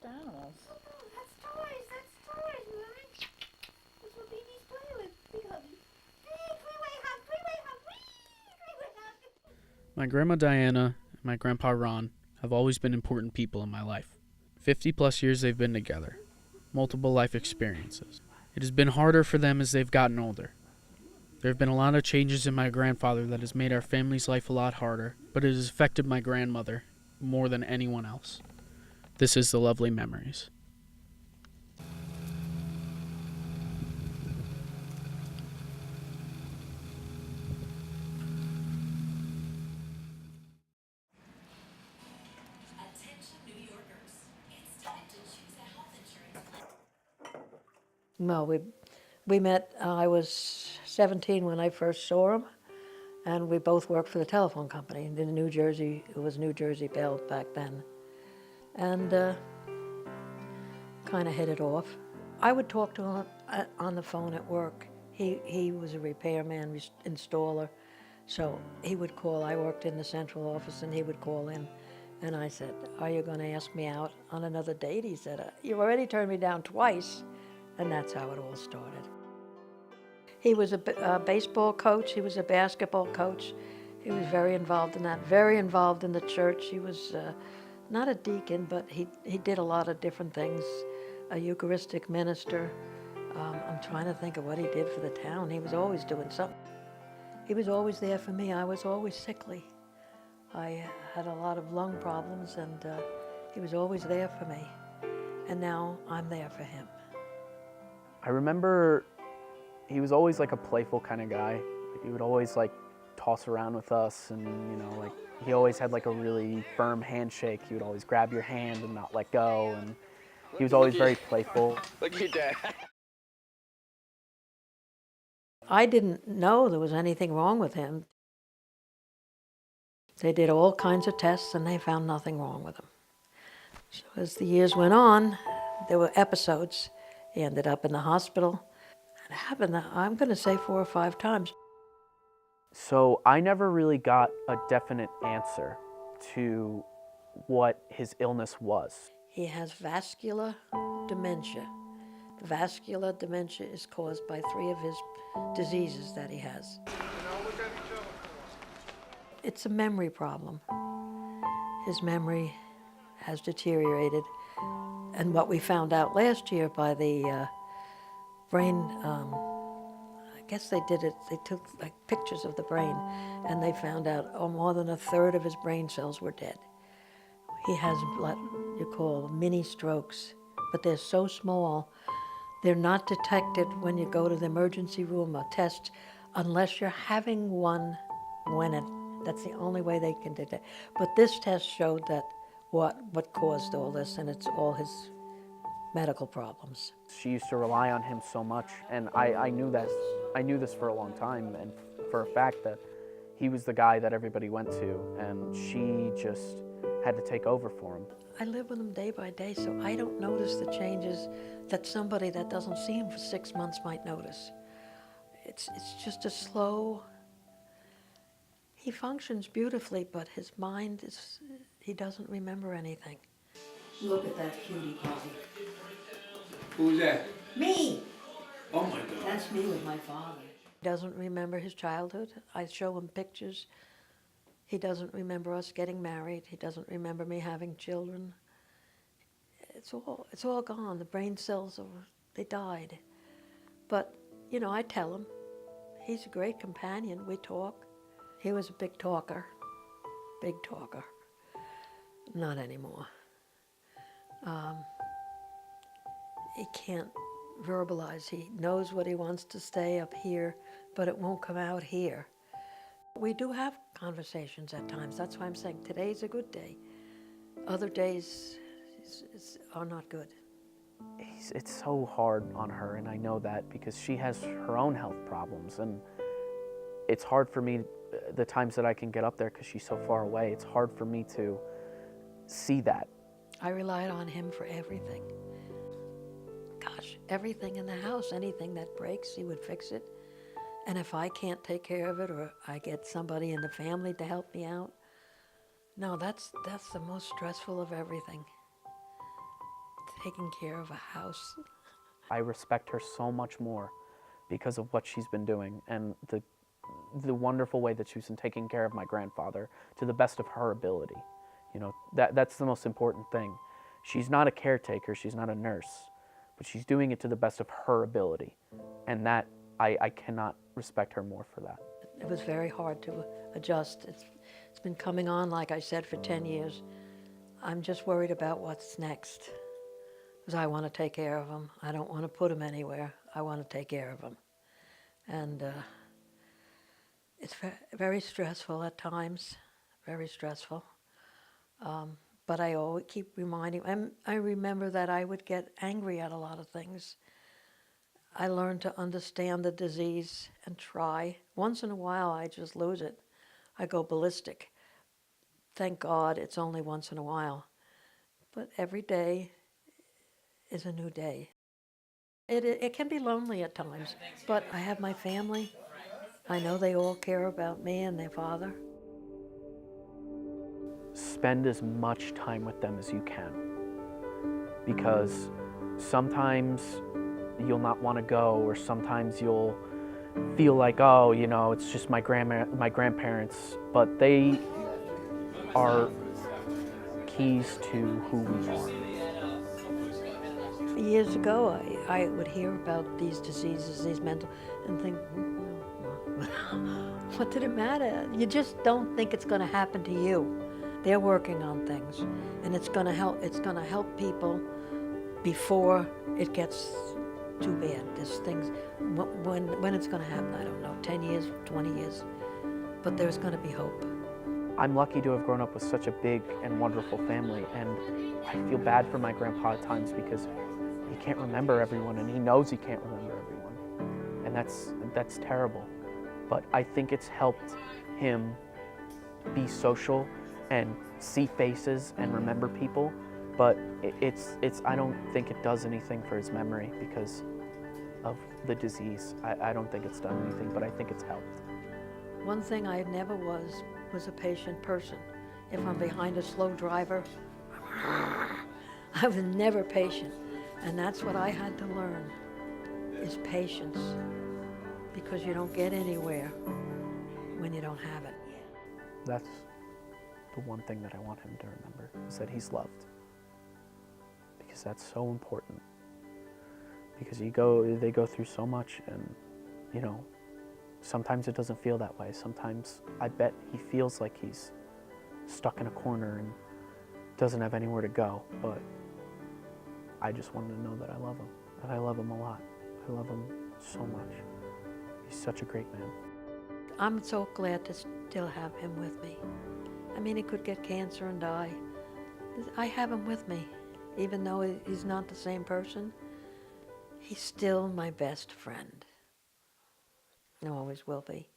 Stuffed animals. Oh, that's toys. That's toys, Mommy. That's what babies play with. Big huggy. Hey, three-way hug, three-way hug. Whee! Three-way hug. My grandma Diana and my grandpa Ron have always been important people in my life. 50 plus years they've been together, multiple life experiences. It has been harder for them as they've gotten older. There have been a lot of changes in my grandfather that has made our family's life a lot harder, but it has affected my grandmother more than anyone else. This is the Lovely Memories. Well, we met, I was 17 when I first saw him, and we both worked for the telephone company in New Jersey. It was New Jersey Bell back then. And kind of hit it off. I would talk to him on the phone at work. He was a repairman, installer, so he would call. I worked in the central office, and he would call in. And I said, "Are you going to ask me out on another date?" He said, "You've already turned me down twice." And that's how it all started. He was a baseball coach. He was a basketball coach. He was very involved in that, very involved in the church. He was not a deacon, but he did a lot of different things, a Eucharistic minister. I'm trying to think of what he did for the town. He was always doing something. He was always there for me. I was always sickly. I had a lot of lung problems, and he was always there for me. And now I'm there for him. I remember he was always like a playful kind of guy. He would always like toss around with us, and like he always had like a really firm handshake. He would always grab your hand and not let go, and he was always very playful. Look at your dad. I didn't know there was anything wrong with him. They did all kinds of tests, and they found nothing wrong with him. So as the years went on, there were episodes. He ended up in the hospital. It happened, I'm going to say 4 or 5 times. So I never really got a definite answer to what his illness was. He has vascular dementia. Vascular dementia is caused by 3 of his diseases that he has. It's a memory problem. His memory has deteriorated. And what we found out last year by the brain, I guess they did it, they took like pictures of the brain, and they found out more than 1/3 of his brain cells were dead. He has what you call mini strokes, but they're so small, they're not detected when you go to the emergency room or test unless you're having one that's the only way they can detect. But this test showed that what caused all this, and it's all his medical problems. She used to rely on him so much, and I knew this for a long time, and for a fact that he was the guy that everybody went to, and she just had to take over for him. I live with him day by day, so I don't notice the changes that somebody that doesn't see him for 6 months might notice. It's just a slow. He functions beautifully, but his mind he doesn't remember anything. Look at that cutie pie. Who's that? Me! Oh my God. That's me with my father. He doesn't remember his childhood. I show him pictures. He doesn't remember us getting married. He doesn't remember me having children. It's all gone. The brain cells they died. But, I tell him, he's a great companion. We talk. He was a big talker. Big talker. Not anymore. He can't verbalize. He knows what he wants to stay up here, but it won't come out here. We do have conversations at times. That's why I'm saying today's a good day. Other days are not good. It's so hard on her, and I know that because she has her own health problems, and it's hard for me, the times that I can get up there because she's so far away, it's hard for me to see that. I relied on him for everything. Gosh, everything in the house, anything that breaks, he would fix it. And if I can't take care of it, or I get somebody in the family to help me out, no, that's the most stressful of everything. taking care of a house. I respect her so much more because of what she's been doing and the wonderful way that she's been taking care of my grandfather to the best of her ability. You know, that's the most important thing. She's not a caretaker, she's not a nurse, but she's doing it to the best of her ability. And that, I cannot respect her more for that. It was very hard to adjust. It's been coming on, like I said, for 10 years. I'm just worried about what's next, because I want to take care of him. I don't want to put him anywhere. I want to take care of him. And it's very stressful at times, very stressful. But I always keep reminding him. I remember that I would get angry at a lot of things. I learned to understand the disease and try. Once in a while, I just lose it. I go ballistic. Thank God it's only once in a while. But every day is a new day. It can be lonely at times, but I have my family. I know they all care about me and their father. Spend as much time with them as you can, because sometimes you'll not want to go, or sometimes you'll feel like, oh, you know, it's just my grandparents, but they are keys to who we are. Years ago, I would hear about these diseases, these mental, and think, what did it matter? You just don't think it's going to happen to you. They're working on things, and it's going to help. It's going to help people before it gets too bad. There's things, when it's going to happen, I don't know, 10 years, 20 years, but there's going to be hope. I'm lucky to have grown up with such a big and wonderful family, and I feel bad for my grandpa at times because he can't remember everyone, and he knows he can't remember everyone, and that's terrible. But I think it's helped him be social and see faces and remember people, but I don't think it does anything for his memory because of the disease. I don't think it's done anything, but I think it's helped. One thing I never was a patient person. If I'm behind a slow driver, I was never patient. And that's what I had to learn, is patience. Because you don't get anywhere when you don't have it. That's the one thing that I want him to remember, is that he's loved. Because that's so important. Because they go through so much, and, you know, sometimes it doesn't feel that way. Sometimes I bet he feels like he's stuck in a corner and doesn't have anywhere to go. But I just want him to know that I love him, that I love him a lot. I love him so much. He's such a great man. I'm so glad to still have him with me. I mean, he could get cancer and die. I have him with me. Even though he's not the same person, he's still my best friend. And always will be.